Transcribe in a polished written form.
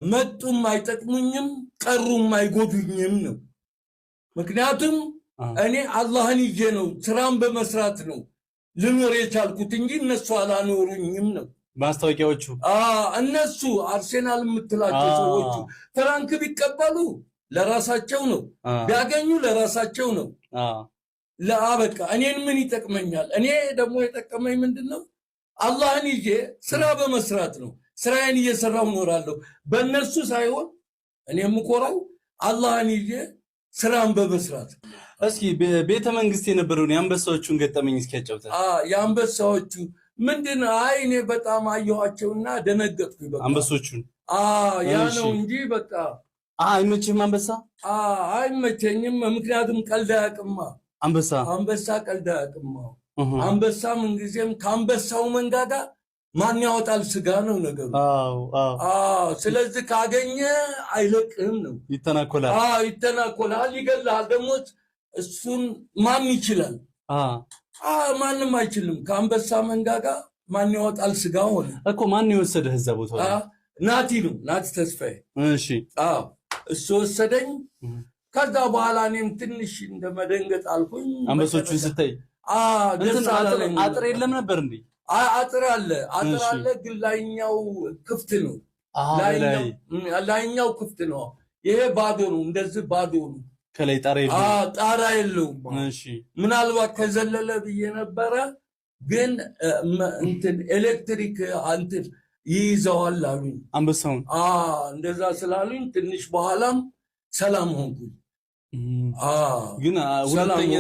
መጡም አይጠቅሙኝም ቀሩም አይጎዱኝም ነው። ምክንያቱም እኔ አላህን ይዤ ነው ስራን በመስራት ነው ልኖር የቻልኩት እንጂ እነሱ አላኖሩኝም ነው። ማስታወቂያዎቹ እነሱ አርሴናል የምትላቸው ሰዎቹ ፍራንክ ቢቀበሉ ለራሳቸው ነው፣ ቢያገኙ ለራሳቸው ነው። ለአበቃ እኔን ምን ይጠቅመኛል? እኔ ደግሞ የጠቀመኝ ምንድነው? አላህን ይዤ ስራ በመስራት ነው። ስራዬን እየሰራሁ እኖራለሁ። በእነሱ ሳይሆን እኔ የምኮራው አላህን ይዤ ስራን በመስራት። እስኪ ቤተ መንግስት የነበረውን የአንበሳዎቹን ገጠመኝ እስኪ ያጫውተን። የአንበሳዎቹ ምንድን እኔ በጣም አየኋቸውና ደነገጥኩ። በቃ አንበሶቹን ያ ነው እንጂ በቃ አይመችህም? አንበሳ አይመቸኝም። ምክንያቱም ቀልድ አያውቅማ። አንበሳ ቀልድ አያውቅማ። አንበሳ ምንጊዜም ከአንበሳው መንጋጋ ማን ያወጣል ስጋ ነው ነገሩ። ስለዚህ ካገኘ አይለቅህም ነው። ይተናኮላል፣ ይገላል። ደግሞ እሱን ማን ይችላል? ማንም አይችልም። ከአንበሳ መንጋጋ ማን ያወጣል ስጋ ሆነ እኮ። ማን የወሰደህ እዛ ቦታ? ናቲ ነው፣ ናቲ ተስፋዬ። እሺ እሱ ወሰደኝ። ከዛ በኋላ እኔም ትንሽ እንደመደንገጥ አልኩኝ። አንበሶቹን ስታይ አጥር የለም ነበር እንዴ? አጥር አለ፣ ግን ላይኛው ክፍት ነው። ላይኛው ክፍት ነው። ይሄ ባዶ ነው፣ እንደዚህ ባዶ ነው። ከላይ ጣራ የለውም። ምናልባት ከዘለለ ብዬ ነበረ፣ ግን እንትን ኤሌክትሪክ እንትን ይይዘዋል አሉኝ አንበሳውን። እንደዛ ስላሉኝ ትንሽ በኋላም ሰላም ሆንኩኝ። ግን ሁለተኛ